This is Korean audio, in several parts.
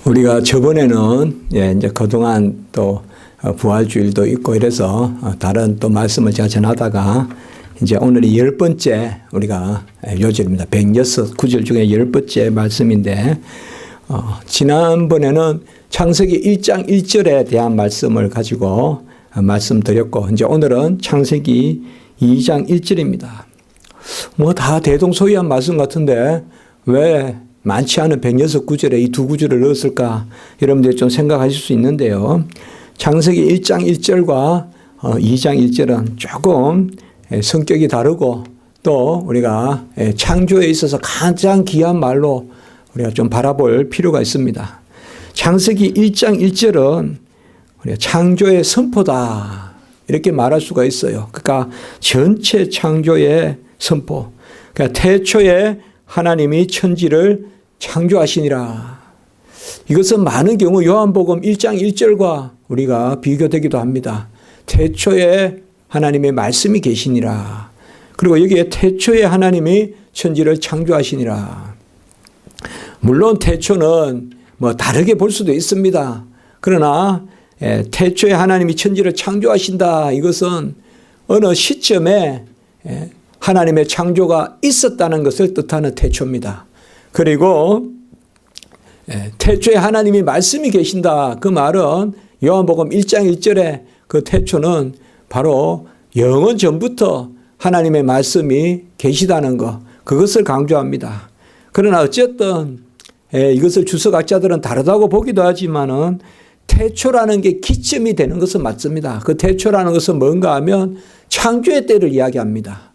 우리가 저번에는 이제 그동안 또 부활주일도 있고 이래서 다른 또 말씀을 제가 전하다가 이제 오늘이 10번째 우리가 요절입니다. 106구절 중에 10번째 말씀인데 지난번에는 창세기 1장 1절에 대한 말씀을 가지고 말씀드렸고 이제 오늘은 창세기 2장 1절입니다. 뭐 다 대동소이한 말씀 같은데 왜 많지 않은 106구절에 이 두 구절을 넣었을까? 여러분들이 좀 생각하실 수 있는데요. 창세기 1장 1절과 2장 1절은 조금 성격이 다르고 또 우리가 창조에 있어서 가장 귀한 말로 우리가 좀 바라볼 필요가 있습니다. 창세기 1장 1절은 우리가 창조의 선포다 이렇게 말할 수가 있어요. 그러니까 전체 창조의 선포. 그러니까 태초에 하나님이 천지를 창조하시니라. 이것은 많은 경우 요한복음 1장 1절과 우리가 비교되기도 합니다. 태초에 하나님의 말씀이 계시니라. 그리고 여기에 태초에 하나님이 천지를 창조하시니라. 물론 태초는 뭐 다르게 볼 수도 있습니다. 그러나 태초에 하나님이 천지를 창조하신다. 이것은 어느 시점에 하나님의 창조가 있었다는 것을 뜻하는 태초입니다. 그리고 태초에 하나님이 말씀이 계신다. 그 말은 요한복음 1장 1절에 그 태초는 바로 영원 전부터 하나님의 말씀이 계시다는 것, 그것을 강조합니다. 그러나 어쨌든 이것을 주석학자들은 다르다고 보기도 하지만은 태초라는 게 기점이 되는 것은 맞습니다. 그 태초라는 것은 뭔가 하면 창조의 때를 이야기합니다.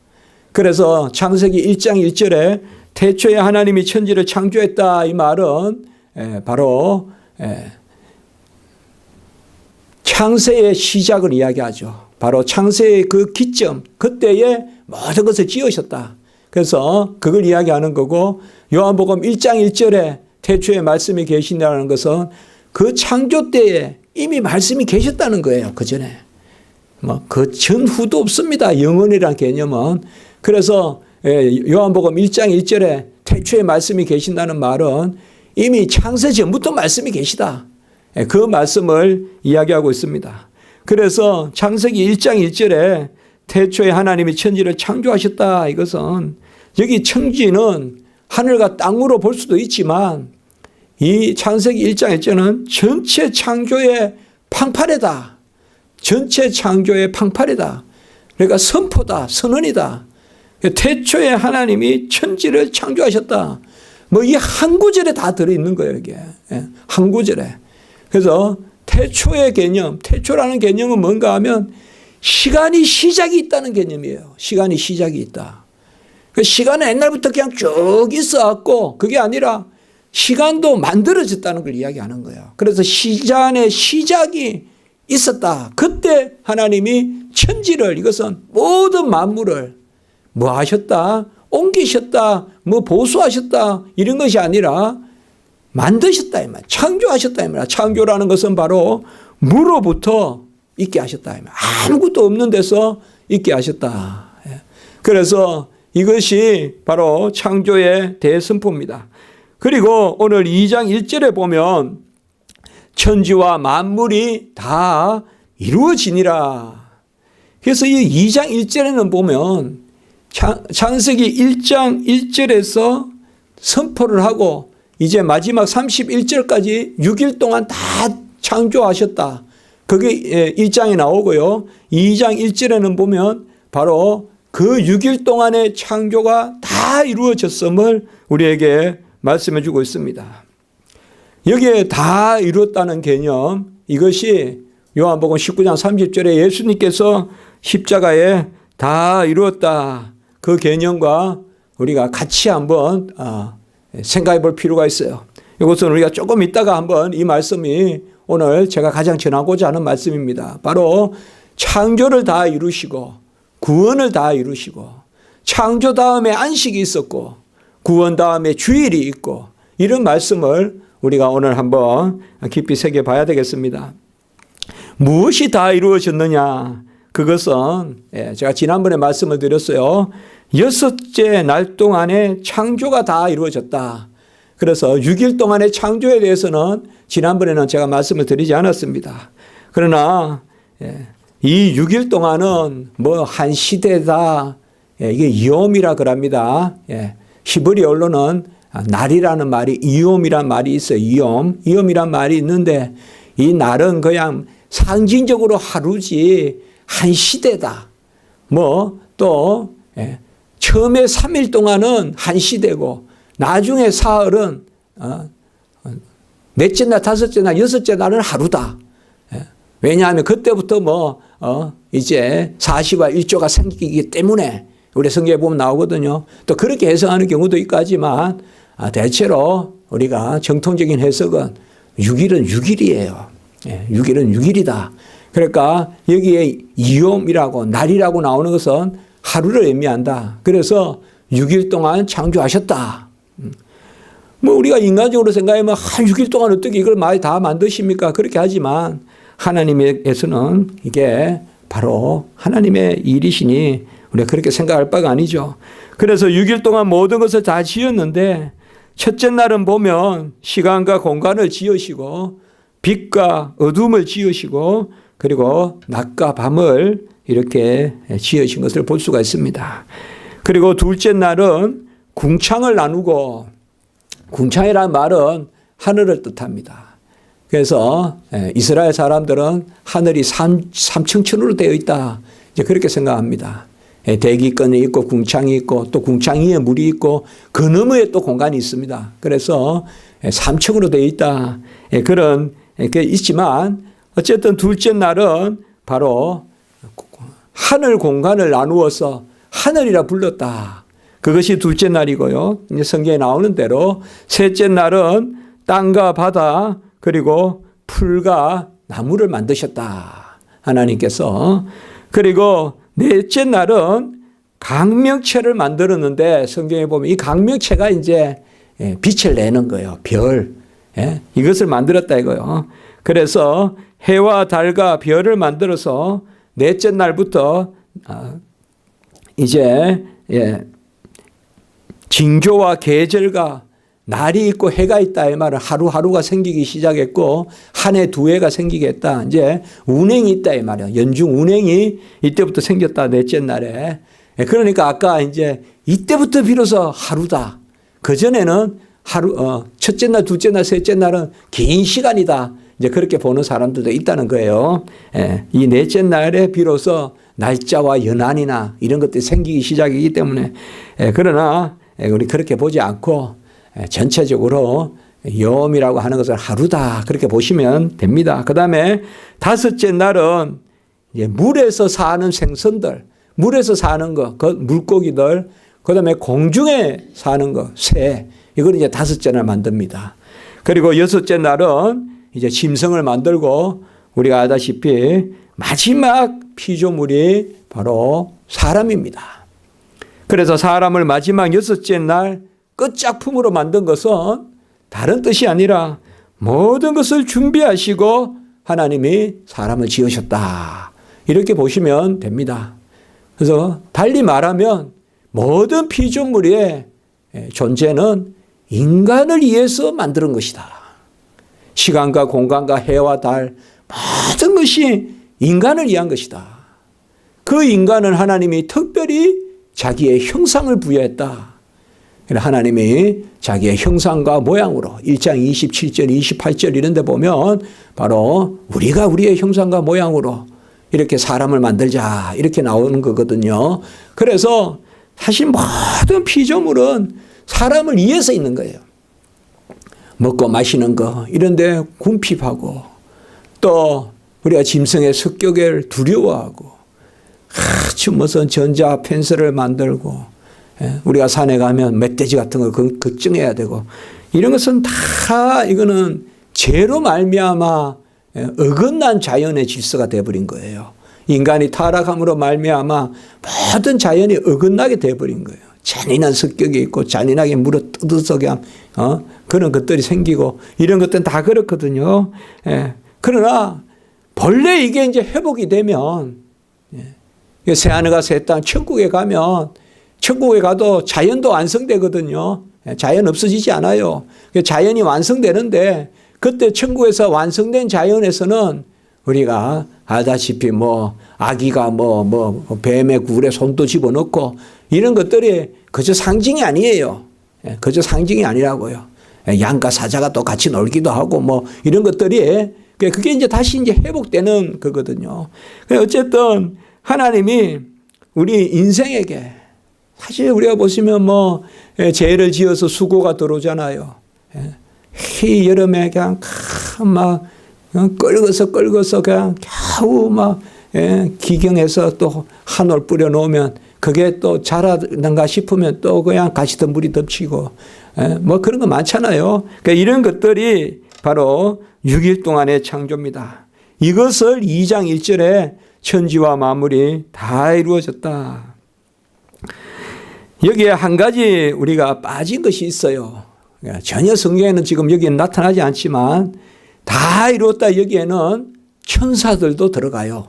그래서 창세기 1장 1절에 태초에 하나님이 천지를 창조했다 이 말은 바로 창세의 시작을 이야기하죠. 바로 창세의 그 기점, 그때에 모든 것을 지으셨다. 그래서 그걸 이야기하는 거고 요한복음 1장 1절에 태초에 말씀이 계신다는 것은 그 창조 때에 이미 말씀이 계셨다는 거예요. 그 전에. 뭐 그 전후도 없습니다. 영원이라는 개념은. 그래서 요한복음 1장 1절에 태초에 말씀이 계신다는 말은 이미 창세 전부터 말씀이 계시다. 그 말씀을 이야기하고 있습니다. 그래서 창세기 1장 1절에 태초에 하나님이 천지를 창조하셨다. 이것은 여기 천지는 하늘과 땅으로 볼 수도 있지만 이 창세기 1장 1절은 전체 창조의 팡파레다. 전체 창조의 팡파레다. 그러니까 선포다. 선언이다. 태초에 하나님이 천지를 창조하셨다. 뭐 이 한 구절에 다 들어있는 거예요, 이게. 한 구절에. 그래서 태초의 개념, 태초라는 개념은 뭔가 하면 시간이 시작이 있다는 개념이에요. 시간이 시작이 있다. 시간은 옛날부터 그냥 쭉 있어왔고 그게 아니라 시간도 만들어졌다는 걸 이야기하는 거예요. 그래서 시간의 시작이 있었다. 그때 하나님이 천지를 이것은 모든 만물을 뭐 하셨다? 옮기셨다? 뭐 보수하셨다? 이런 것이 아니라 만드셨다. 이 말. 창조하셨다. 이 말. 창조라는 것은 바로 무로부터 있게 하셨다. 이 말. 아무것도 없는 데서 있게 하셨다. 그래서 이것이 바로 창조의 대선포입니다. 그리고 오늘 2장 1절에 보면 천지와 만물이 다 이루어지니라. 그래서 이 2장 1절에는 보면 창세기 1장 1절에서 선포를 하고 이제 마지막 31절까지 6일 동안 다 창조하셨다. 그게 1장에 나오고요. 2장 1절에는 보면 바로 그 6일 동안의 창조가 다 이루어졌음을 우리에게 말씀해 주고 있습니다. 여기에 다 이루었다는 개념, 이것이 요한복음 19장 30절에 예수님께서 십자가에 다 이루었다. 그 개념과 우리가 같이 한번 생각해 볼 필요가 있어요. 이것은 우리가 조금 있다가 한번 이 말씀이 오늘 제가 가장 전하고자 하는 말씀입니다. 바로 창조를 다 이루시고 구원을 다 이루시고 창조 다음에 안식이 있었고 구원 다음에 주일이 있고 이런 말씀을 우리가 오늘 한번 깊이 새겨봐야 되겠습니다. 무엇이 다 이루어졌느냐? 그것은 제가 지난번에 말씀을 드렸어요. 6째 날 동안에 창조가 다 이루어졌다. 그래서 6일 동안의 창조에 대해서는 지난번에는 제가 말씀을 드리지 않았습니다. 그러나 이 6일 동안은 뭐 한 시대다. 이게 이옴이라 그럽니다. 히브리어로는 날이라는 말이 이옴이란 말이 있어요. 이옴이란 말이 있는데 이 날은 그냥 상징적으로 하루지 한 시대다. 뭐 또 처음에 3일 동안은 한 시대고 나중에 사흘은 넷째 날, 다섯째 날, 여섯째 날은 하루다. 왜냐하면 그때부터 이제 40와 1조가 생기기 때문에 우리 성경에 보면 나오거든요. 또 그렇게 해석하는 경우도 있고 하지만 대체로 우리가 정통적인 해석은 6일은 6일이에요. 6일은 6일이다. 그러니까 여기에 이옴이라고 날이라고 나오는 것은 하루를 의미한다. 그래서 6일 동안 창조하셨다. 뭐 우리가 인간적으로 생각하면 한 6일 동안 어떻게 이걸 많이 다 만드십니까? 그렇게 하지만 하나님에서는 이게 바로 하나님의 일이시니 우리가 그렇게 생각할 바가 아니죠. 그래서 6일 동안 모든 것을 다 지었는데 첫째 날은 보면 시간과 공간을 지으시고 빛과 어둠을 지으시고 그리고 낮과 밤을 이렇게 지으신 것을 볼 수가 있습니다. 그리고 둘째 날은 궁창을 나누고 궁창이라는 말은 하늘을 뜻합니다. 그래서 이스라엘 사람들은 하늘이 삼층천으로 되어 있다. 이제 그렇게 생각합니다. 대기권이 있고 궁창이 있고 또 궁창 위에 물이 있고 그 너머에 또 공간이 있습니다. 그래서 3층으로 되어 있다. 그런 게 있지만 어쨌든 둘째 날은 바로 하늘 공간을 나누어서 하늘이라 불렀다. 그것이 둘째 날이고요. 이제 성경에 나오는 대로 셋째 날은 땅과 바다 그리고 풀과 나무를 만드셨다. 하나님께서. 그리고 넷째 날은 강명체를 만들었는데 성경에 보면 이 강명체가 이제 빛을 내는 거예요. 별. 이것을 만들었다 이거요. 그래서 해와 달과 별을 만들어서 넷째 날부터 이제 징조와 계절과 날이 있고 해가 있다 이 말은 하루하루가 생기기 시작했고 한 해 두 해가 생기겠다. 이제 운행이 있다 이 말이야. 연중 운행이 이때부터 생겼다 넷째 날에. 그러니까 아까 이제 이때부터 비로소 하루다. 그 전에는 첫째 날, 둘째 날, 셋째 날은 긴 시간이다. 이제 그렇게 보는 사람들도 있다는 거예요. 이 넷째 날에 비로소 날짜와 연한이나 이런 것들이 생기기 시작이기 때문에 그러나 우리 그렇게 보지 않고 전체적으로 여음이라고 하는 것은 하루다 그렇게 보시면 됩니다. 그 다음에 다섯째 날은 이제 물에서 사는 생선들, 물에서 사는 거, 그 물고기들, 그 다음에 공중에 사는 거, 새, 이걸 이제 다섯째 날 만듭니다. 그리고 여섯째 날은 이제 짐승을 만들고 우리가 알다시피 마지막 피조물이 바로 사람입니다. 그래서 사람을 마지막 여섯째 날 끝작품으로 만든 것은 다른 뜻이 아니라 모든 것을 준비하시고 하나님이 사람을 지으셨다. 이렇게 보시면 됩니다. 그래서 달리 말하면 모든 피조물의 존재는 인간을 위해서 만드는 것이다. 시간과 공간과 해와 달 모든 것이 인간을 위한 것이다. 그 인간은 하나님이 특별히 자기의 형상을 부여했다. 하나님이 자기의 형상과 모양으로 1장 27절 28절 이런 데 보면 바로 우리가 우리의 형상과 모양으로 이렇게 사람을 만들자 이렇게 나오는 거거든요. 그래서 사실 모든 피조물은 사람을 위해서 있는 거예요. 먹고 마시는 거 이런 데 궁핍하고 또 우리가 짐승의 습격을 두려워하고 아주 무슨 전자 펜스를 만들고 우리가 산에 가면 멧돼지 같은 거 걱정해야 되고 이런 것은 다 이거는 죄로 말미암아 어긋난 자연의 질서가 되어버린 거예요. 인간이 타락함으로 말미암아 모든 자연이 어긋나게 되어버린 거예요. 잔인한 습격이 있고 잔인하게 물어 뜯어서게 그런 것들이 생기고 이런 것들은 다 그렇거든요. 그러나 본래 이게 이제 회복이 되면 새하늘과 새 땅 천국에 가면 천국에 가도 자연도 완성되거든요. 자연 없어지지 않아요. 자연이 완성되는데 그때 천국에서 완성된 자연에서는 우리가 알다시피 아기가 뱀의 굴에 손도 집어넣고 이런 것들이 그저 상징이 아니에요. 그저 상징이 아니라고요. 양과 사자가 또 같이 놀기도 하고 이런 것들이 그게 이제 다시 이제 회복되는 거거든요. 어쨌든 하나님이 우리 인생에게 사실 우리가 보시면 죄를 지어서 수고가 들어오잖아요. 이 여름에 그냥 막 끌어서 그냥 겨우 기경해서 또 한올 뿌려 놓으면 그게 또 자라는가 싶으면 또 그냥 가시덤불이 덮치고 그런 거 많잖아요. 그러니까 이런 것들이 바로 6일 동안의 창조입니다. 이것을 2장 1절에 천지와 만물이 다 이루어졌다. 여기에 한 가지 우리가 빠진 것이 있어요. 전혀 성경에는 지금 여기에 나타나지 않지만 다 이루었다 여기에는 천사들도 들어가요.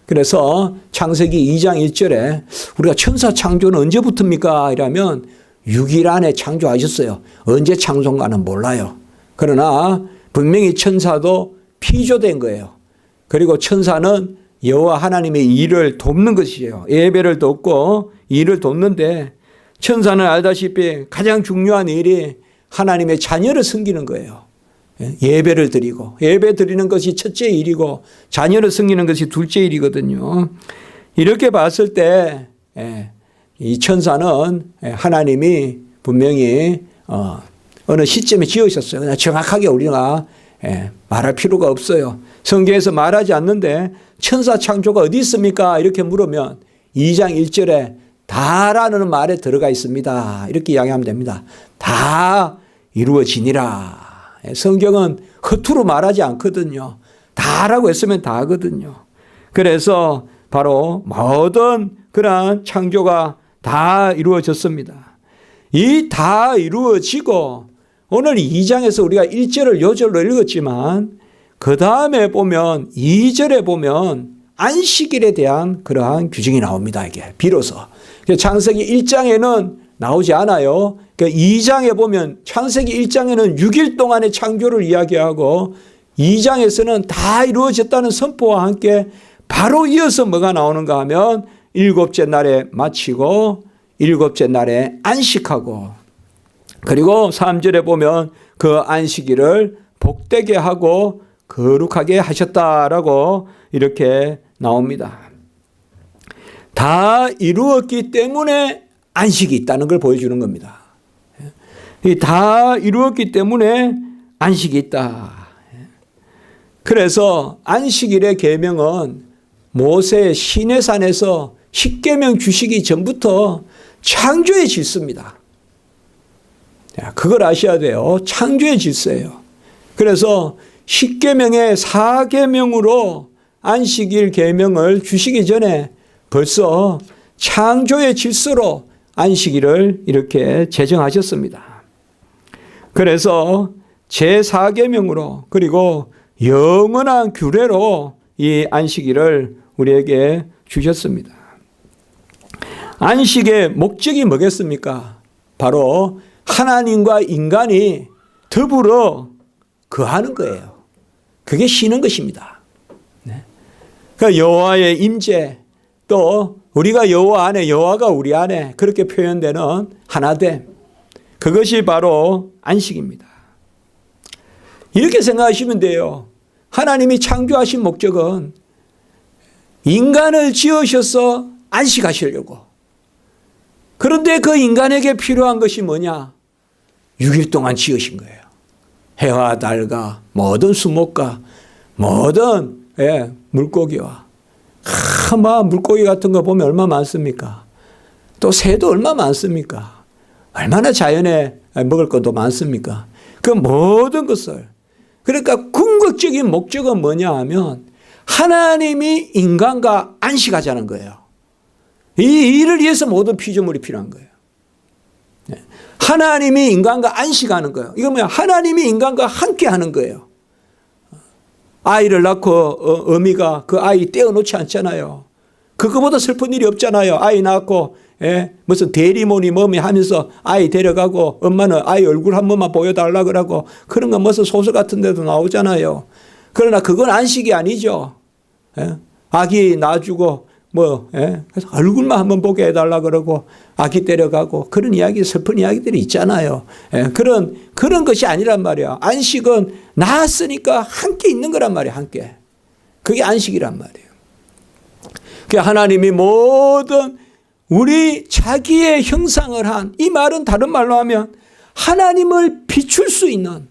그래서 창세기 2장 1절에 우리가 천사 창조는 언제부터입니까? 이라면 6일 안에 창조하셨어요. 언제 창조인가는 몰라요. 그러나 분명히 천사도 피조된 거예요. 그리고 천사는 여호와 하나님의 일을 돕는 것이에요. 예배를 돕고 일을 돕는데 천사는 알다시피 가장 중요한 일이 하나님의 자녀를 섬기는 거예요. 예배를 드리고 예배 드리는 것이 첫째 일이고 자녀를 섬기는 것이 둘째 일이거든요. 이렇게 봤을 때 이 천사는 하나님이 분명히 어느 시점에 지으셨어요. 그냥 정확하게 우리가 말할 필요가 없어요. 성경에서 말하지 않는데 천사 창조가 어디 있습니까? 이렇게 물으면 2장 1절에 다라는 말에 들어가 있습니다. 이렇게 이야기하면 됩니다. 다 이루어지니라. 성경은 허투루 말하지 않거든요. 다라고 했으면 다거든요. 그래서 바로 모든 그러한 창조가 다 이루어졌습니다. 이 다 이루어지고 오늘 2장에서 우리가 1절을 요절로 읽었지만 그 다음에 보면 2절에 보면 안식일에 대한 그러한 규정이 나옵니다. 이게 비로소. 창세기 1장에는 나오지 않아요. 2장에 보면 창세기 1장에는 6일 동안의 창조를 이야기하고 2장에서는 다 이루어졌다는 선포와 함께 바로 이어서 뭐가 나오는가 하면 일곱째 날에 마치고 일곱째 날에 안식하고 그리고 3절에 보면 그 안식일을 복되게 하고 거룩하게 하셨다라고 이렇게 나옵니다. 다 이루었기 때문에 안식이 있다는 걸 보여주는 겁니다. 다 이루었기 때문에 안식이 있다. 그래서 안식일의 계명은 모세 시내산에서 십계명 주시기 전부터 창조의 질서입니다. 그걸 아셔야 돼요. 창조의 질서예요. 그래서 십계명의 4계명으로 안식일 계명을 주시기 전에 벌써 창조의 질서로 안식일을 이렇게 제정하셨습니다. 그래서 제4계명으로 그리고 영원한 규례로 이 안식일을 우리에게 주셨습니다. 안식의 목적이 뭐겠습니까? 바로 하나님과 인간이 더불어 거하는 거예요. 그게 쉬는 것입니다. 그러니까 여호와의 임재 또 우리가 여호와 안에 여호와가 우리 안에 그렇게 표현되는 하나됨 그것이 바로 안식입니다. 이렇게 생각하시면 돼요. 하나님이 창조하신 목적은 인간을 지으셔서 안식하시려고. 그런데 그 인간에게 필요한 것이 뭐냐? 6일 동안 지으신 거예요. 해와 달과 모든 수목과 모든 물고기와 물고기 같은 거 보면 얼마나 많습니까? 또 새도 얼마나 많습니까? 얼마나 자연에 먹을 것도 많습니까? 그 모든 것을 그러니까 궁극적인 목적은 뭐냐 하면 하나님이 인간과 안식하자는 거예요. 이 일을 위해서 모든 피조물이 필요한 거예요. 하나님이 인간과 안식하는 거예요. 이건 뭐야? 하나님이 인간과 함께 하는 거예요. 아이를 낳고 어미가 그 아이 떼어놓지 않잖아요. 그거보다 슬픈 일이 없잖아요. 아이 낳고 무슨 대리모니 뭐미 하면서 아이 데려가고 엄마는 아이 얼굴 한 번만 보여달라 그러고 그런 건 무슨 소설 같은 데도 나오잖아요. 그러나 그건 안식이 아니죠. 아기 낳아주고 그래서 얼굴만 한번 보게 해달라 그러고 아기 데려가고 그런 이야기, 슬픈 이야기들이 있잖아요. 그런 것이 아니란 말이야. 안식은 낳았으니까 함께 있는 거란 말이야, 함께. 그게 안식이란 말이에요. 하나님이 모든 우리 자기의 형상을 한, 이 말은 다른 말로 하면 하나님을 비출 수 있는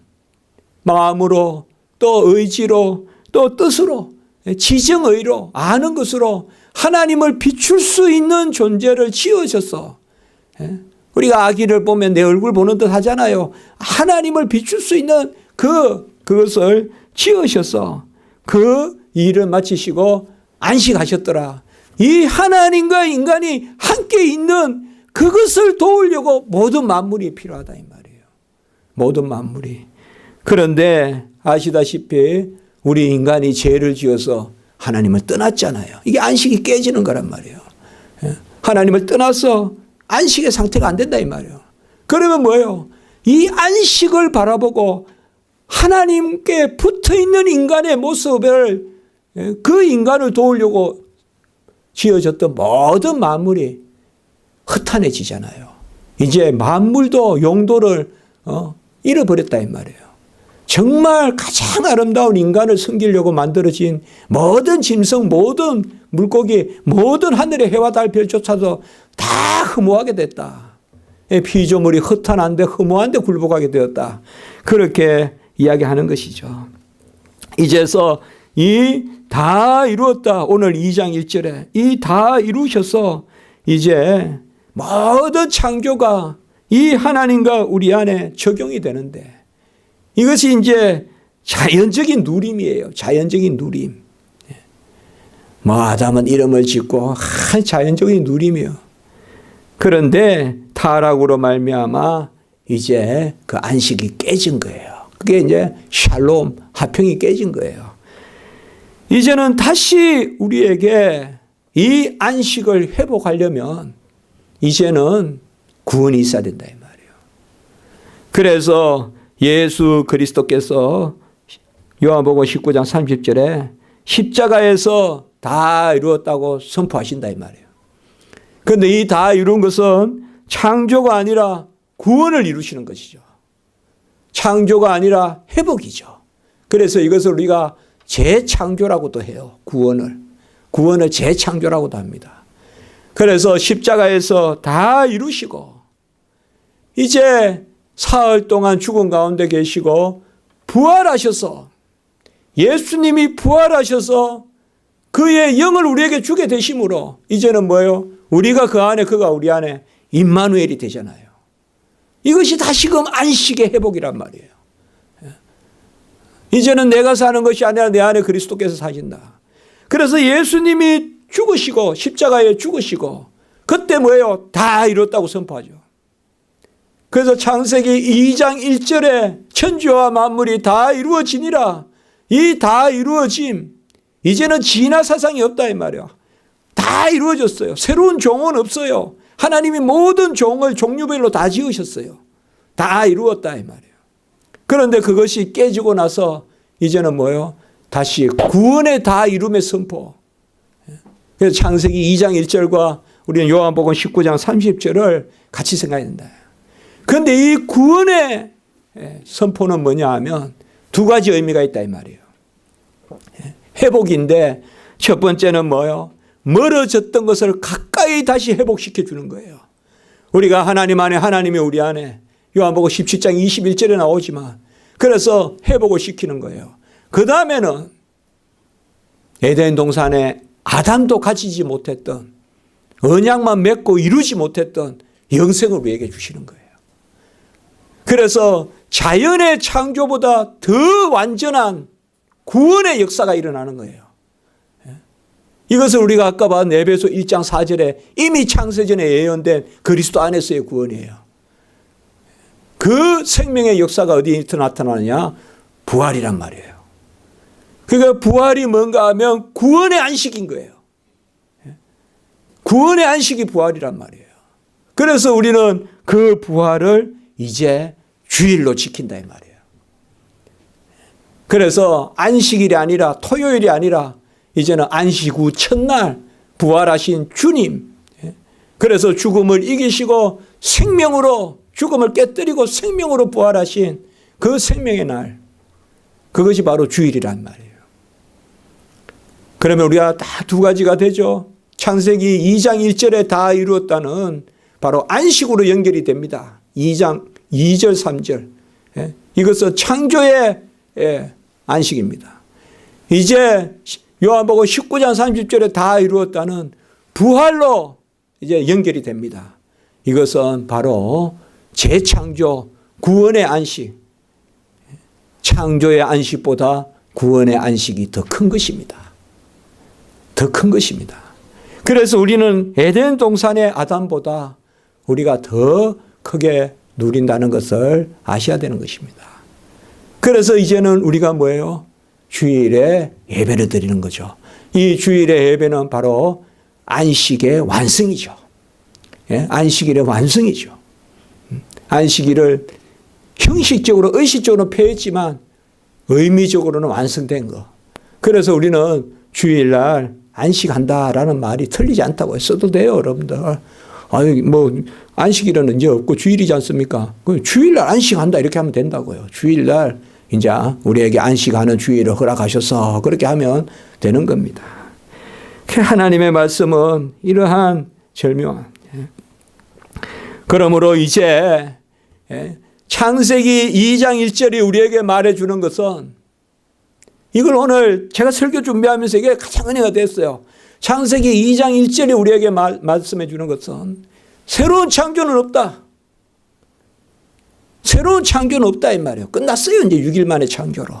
마음으로 또 의지로 또 뜻으로 지정의로 아는 것으로 하나님을 비출 수 있는 존재를 지으셨어. 우리가 아기를 보면 내 얼굴 보는 듯 하잖아요. 하나님을 비출 수 있는 그것을 지으셨어. 그 일을 마치시고 안식하셨더라. 이 하나님과 인간이 함께 있는 그것을 도우려고 모든 만물이 필요하다 이 말이에요. 모든 만물이. 그런데 아시다시피 우리 인간이 죄를 지어서 하나님을 떠났잖아요. 이게 안식이 깨지는 거란 말이에요. 하나님을 떠나서 안식의 상태가 안 된다 이 말이에요. 그러면 뭐예요? 이 안식을 바라보고 하나님께 붙어있는 인간의 모습을 그 인간을 도우려고 지어졌던 모든 만물이 허탄해지잖아요. 이제 만물도 용도를 잃어버렸다 이 말이에요. 정말 가장 아름다운 인간을 섬기려고 만들어진 모든 짐승, 모든 물고기, 모든 하늘의 해와 달 별조차도 다 허무하게 됐다. 피조물이 허탄한데 허무한데 굴복하게 되었다. 그렇게 이야기하는 것이죠. 이제서 이 다 이루었다. 오늘 2장 1절에 이 다 이루셔서 이제 모든 창조가 이 하나님과 우리 안에 적용이 되는데 이것이 이제 자연적인 누림이에요. 자연적인 누림. 아담은 이름을 짓고 자연적인 누림이에요. 그런데 타락으로 말미암아 이제 그 안식이 깨진 거예요. 그게 이제 샬롬, 화평이 깨진 거예요. 이제는 다시 우리에게 이 안식을 회복하려면 이제는 구원이 있어야 된다 이 말이에요. 그래서 예수 그리스도께서 요한복음 19장 30절에 십자가에서 다 이루었다고 선포하신다 이 말이에요. 그런데 이 다 이룬 것은 창조가 아니라 구원을 이루시는 것이죠. 창조가 아니라 회복이죠. 그래서 이것을 우리가 재창조라고도 해요. 구원을 재창조라고도 합니다. 그래서 십자가에서 다 이루시고 이제 사흘 동안 죽은 가운데 계시고 부활하셔서 예수님이 부활하셔서 그의 영을 우리에게 주게 되심으로 이제는 뭐예요? 우리가 그 안에 그가 우리 안에 임마누엘이 되잖아요. 이것이 다시금 안식의 회복이란 말이에요. 이제는 내가 사는 것이 아니라 내 안에 그리스도께서 사신다. 그래서 예수님이 죽으시고 십자가에 죽으시고 그때 뭐예요? 다 이뤘다고 선포하죠. 그래서 창세기 2장 1절에 천지와 만물이 다 이루어지니라. 이 다 이루어짐. 이제는 진화 사상이 없다 이 말이에요. 다 이루어졌어요. 새로운 종은 없어요. 하나님이 모든 종을 종류별로 다 지으셨어요. 다 이루었다 이 말이에요. 그런데 그것이 깨지고 나서 이제는 뭐예요? 다시 구원의 다 이룸의 선포. 그래서 창세기 2장 1절과 우리는 요한복음 19장 30절을 같이 생각해야 된다. 그런데 이 구원의 선포는 뭐냐 하면 두 가지 의미가 있다 이 말이에요. 회복인데 첫 번째는 뭐예요? 멀어졌던 것을 가까이 다시 회복시켜 주는 거예요. 우리가 하나님 안에 하나님이 우리 안에 요한복음 17장 21절에 나오지만 그래서 회복을 시키는 거예요. 그 다음에는 에덴 동산에 아담도 가지지 못했던 언약만 맺고 이루지 못했던 영생을 우리에게 주시는 거예요. 그래서 자연의 창조보다 더 완전한 구원의 역사가 일어나는 거예요. 이것을 우리가 아까 봐 에베소 1장 4절에 이미 창세전에 예언된 그리스도 안에서의 구원이에요. 그 생명의 역사가 어디서 나타나느냐? 부활이란 말이에요. 그러니까 부활이 뭔가 하면 구원의 안식인 거예요. 구원의 안식이 부활이란 말이에요. 그래서 우리는 그 부활을 이제 주일로 지킨다 이 말이에요. 그래서 안식일이 아니라 토요일이 아니라 이제는 안식 후 첫날 부활하신 주님. 그래서 죽음을 이기시고 생명으로 죽음을 깨뜨리고 생명으로 부활하신 그 생명의 날. 그것이 바로 주일이란 말이에요. 그러면 우리가 다 두 가지가 되죠. 창세기 2장 1절에 다 이루었다는 바로 안식으로 연결이 됩니다. 2장 2절 3절. 이것은 창조의 안식입니다. 이제 요한복음 19장 30절에 다 이루었다는 부활로 이제 연결이 됩니다. 이것은 바로 재창조, 구원의 안식. 창조의 안식보다 구원의 안식이 더 큰 것입니다. 더 큰 것입니다. 그래서 우리는 에덴 동산의 아담보다 우리가 더 크게 누린다는 것을 아셔야 되는 것입니다. 그래서 이제는 우리가 뭐예요? 주일에 예배를 드리는 거죠. 이 주일의 예배는 바로 안식의 완성이죠. 안식일의 완성이죠. 안식일을 형식적으로 의식적으로 표했지만 의미적으로는 완성된 거. 그래서 우리는 주일날 안식한다라는 말이 틀리지 않다고 써도 돼요, 여러분들. 아니 뭐 안식일은 이제 없고 주일이지 않습니까? 주일날 안식한다 이렇게 하면 된다고요. 주일날 이제 우리에게 안식하는 주일을 허락하셔서 그렇게 하면 되는 겁니다. 하나님의 말씀은 이러한 절묘한. 그러므로 이제 창세기 2장 1절이 우리에게 말해주는 것은 이걸 오늘 제가 설교 준비하면서 이게 가장 은혜가 됐어요. 창세기 2장 1절이 우리에게 말씀해 주는 것은 새로운 창조는 없다. 새로운 창조는 없다 이 말이에요. 끝났어요. 이제 6일 만에 창조로.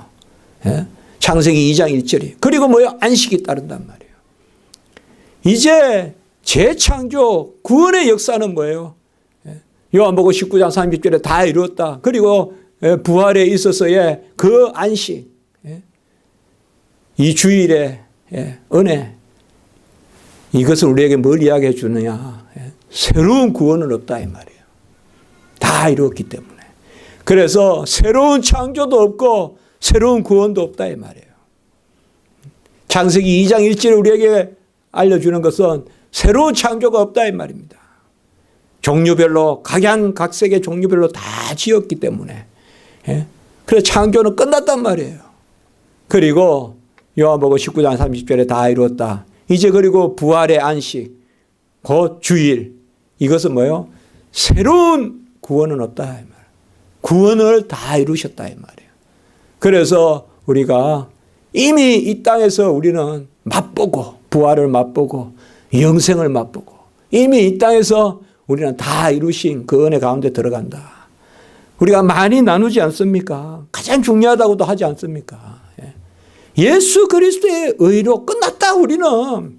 창세기 2장 1절이. 그리고 뭐예요? 안식이 따른단 말이에요. 이제 재창조, 구원의 역사는 뭐예요? 요한복음 19장 30절에 다 이루었다. 그리고 부활에 있어서의 그 안식. 이 주일의 은혜. 이것을 우리에게 뭘 이야기해 주느냐. 새로운 구원은 없다 이 말이에요. 다 이루었기 때문에. 그래서 새로운 창조도 없고 새로운 구원도 없다 이 말이에요. 창세기 2장 1절에 우리에게 알려주는 것은 새로운 창조가 없다 이 말입니다. 종류별로 각양각색의 종류별로 다 지었기 때문에. 그래서 창조는 끝났단 말이에요. 그리고 요한복음 19장 30절에 다 이루었다. 이제 그리고 부활의 안식, 곧 주일. 이것은 뭐예요? 새로운 구원은 없다 이 말이에요. 구원을 다 이루셨다 이 말이에요. 그래서 우리가 이미 이 땅에서 우리는 맛보고 부활을 맛보고 영생을 맛보고 이미 이 땅에서 우리는 다 이루신 그 은혜 가운데 들어간다. 우리가 많이 나누지 않습니까? 가장 중요하다고도 하지 않습니까? 예수 그리스도의 의로 끝났다. 우리는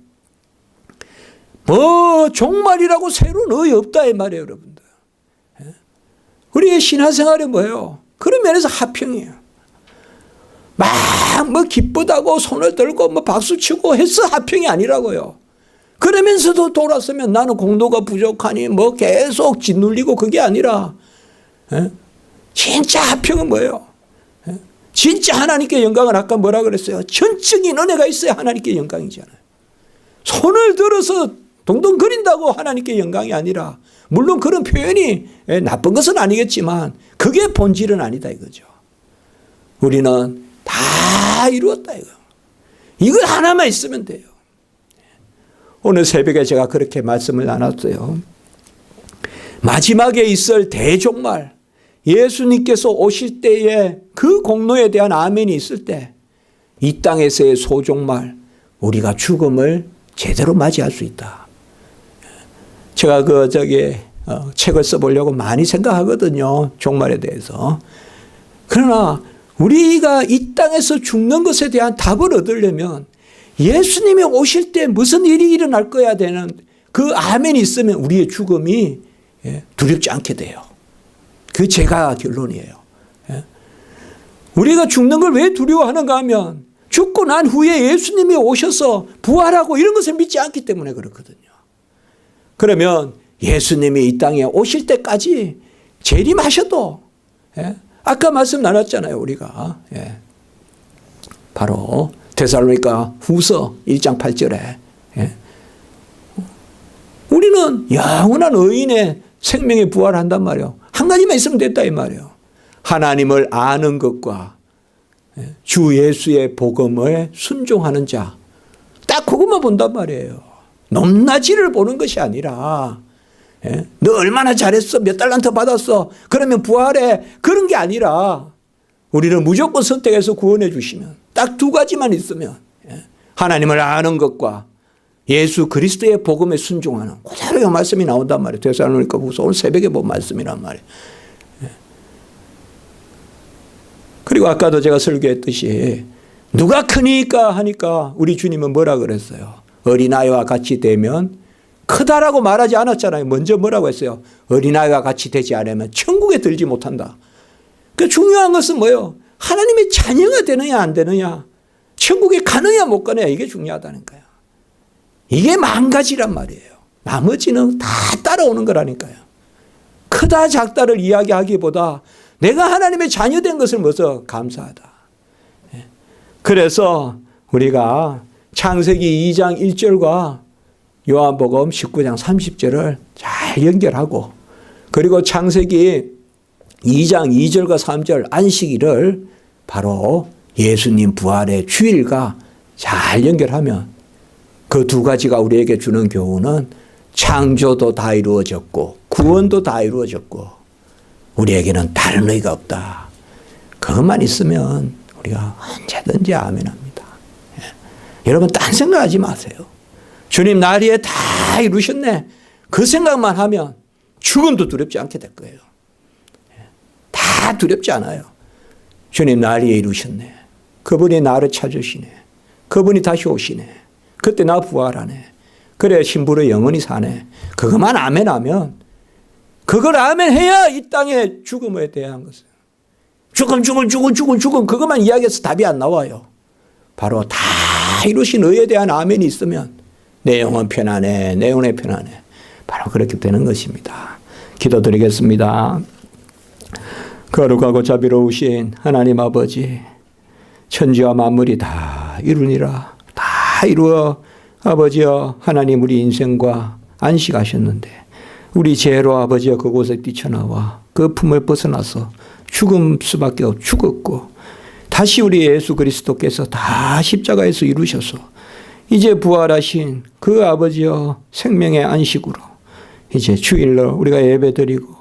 뭐 종말이라고 새로운 의 없다 이 말이에요, 여러분들. 우리의 신앙생활이 뭐예요? 그런 면에서 하평이에요. 막 뭐 기쁘다고 손을 들고 뭐 박수치고 해서 하평이 아니라고요. 그러면서도 돌아서면 나는 공도가 부족하니 뭐 계속 짓눌리고 그게 아니라 진짜 하평은 뭐예요? 진짜 하나님께 영광은 아까 뭐라 그랬어요? 전적인 은혜가 있어야 하나님께 영광이잖아요. 손을 들어서 동동거린다고 하나님께 영광이 아니라 물론 그런 표현이 나쁜 것은 아니겠지만 그게 본질은 아니다 이거죠. 우리는 다 이루었다 이거. 이거 하나만 있으면 돼요. 오늘 새벽에 제가 그렇게 말씀을 나눴어요. 마지막에 있을 대종말, 예수님께서 오실 때에 그 공로에 대한 아멘이 있을 때 이 땅에서의 소종말, 우리가 죽음을 제대로 맞이할 수 있다. 제가 책을 써보려고 많이 생각하거든요. 종말에 대해서. 그러나 우리가 이 땅에서 죽는 것에 대한 답을 얻으려면 예수님이 오실 때 무슨 일이 일어날 거야 되는 그 아멘이 있으면 우리의 죽음이 두렵지 않게 돼요. 그 제가 결론이에요. 우리가 죽는 걸 왜 두려워하는가 하면 죽고 난 후에 예수님이 오셔서 부활하고 이런 것을 믿지 않기 때문에 그렇거든요. 그러면 예수님이 이 땅에 오실 때까지 재림하셔도, 예? 아까 말씀 나눴잖아요, 우리가. 예. 바로 데살로니가 후서 1장 8절에 예. 우리는 영원한 의인의 생명에 부활한단 말이에요. 한 가지만 있으면 됐다 이 말이에요. 하나님을 아는 것과 주 예수의 복음에 순종하는 자. 딱 그것만 본단 말이에요. 높낮이를 보는 것이 아니라 너 얼마나 잘했어? 몇 달란트 받았어? 그러면 부활해. 그런 게 아니라 우리는 무조건 선택해서 구원해 주시면 딱 두 가지만 있으면 하나님을 아는 것과 예수 그리스도의 복음에 순종하는 그대로 이 말씀이 나온단 말이에요. 데살로니가 후서 오늘 새벽에 본 말씀이란 말이에요. 그리고 아까도 제가 설교했듯이 누가 크니까 하니까 우리 주님은 뭐라 그랬어요? 어린아이와 같이 되면 크다라고 말하지 않았잖아요. 먼저 뭐라고 했어요? 어린아이와 같이 되지 않으면 천국에 들지 못한다. 그 중요한 것은 뭐예요? 하나님의 자녀가 되느냐 안 되느냐, 천국에 가느냐 못 가느냐, 이게 중요하다는 거예요. 이게 망가지란 말이에요. 나머지는 다 따라오는 거라니까요. 크다 작다를 이야기하기보다 내가 하나님의 자녀된 것을 먼저 감사하다. 그래서 우리가 창세기 2장 1절과 요한복음 19장 30절을 잘 연결하고, 그리고 창세기 2장 2절과 3절 안식일을 바로 예수님 부활의 주일과 잘 연결하면 그 두 가지가 우리에게 주는 교훈은 창조도 다 이루어졌고 구원도 다 이루어졌고 우리에게는 다른 의가 없다. 그것만 있으면 우리가 언제든지 아멘합니다. 여러분 딴 생각하지 마세요. 주님 나리에 다 이루셨네. 그 생각만 하면 죽음도 두렵지 않게 될 거예요. 다 두렵지 않아요. 주님 나리에 이루셨네. 그분이 나를 찾으시네. 그분이 다시 오시네. 그때 나 부활하네. 그래 신부로 영원히 사네. 그것만 아멘하면, 그걸 아멘해야 이 땅의 죽음에 대한 것은 죽음 그것만 이야기해서 답이 안 나와요. 바로 다 이루신 의에 대한 아멘이 있으면 내 영혼 편안해, 내 영혼에 편안해. 바로 그렇게 되는 것입니다. 기도드리겠습니다. 거룩하고 자비로우신 하나님 아버지, 천지와 만물이 다 이루니라. 다 이루어 아버지여 하나님 우리 인생과 안식하셨는데 우리 죄로 아버지여 그곳에 뛰쳐나와 그 품을 벗어나서 죽음 수밖에 없 죽었고 다시 우리 예수 그리스도께서 다 십자가에서 이루셔서 이제 부활하신 그 아버지여 생명의 안식으로 이제 주일로 우리가 예배드리고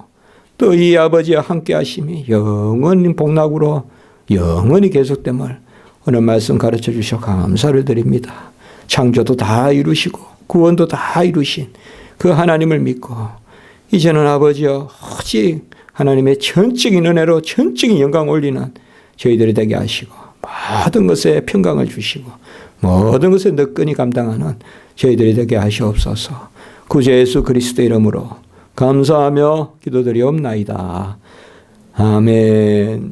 또 이 아버지와 함께 하심이 영원히 복락으로 영원히 계속됨을 오늘 말씀 가르쳐 주셔 감사를 드립니다. 창조도 다 이루시고 구원도 다 이루신 그 하나님을 믿고 이제는 아버지여 오직 하나님의 전적인 은혜로 전적인 영광 올리는 저희들이 되게 하시고 모든 것에 평강을 주시고 모든 것에 너끈히 감당하는 저희들이 되게 하시옵소서. 구주 예수 그리스도 이름으로 감사하며 기도드리옵나이다. 아멘.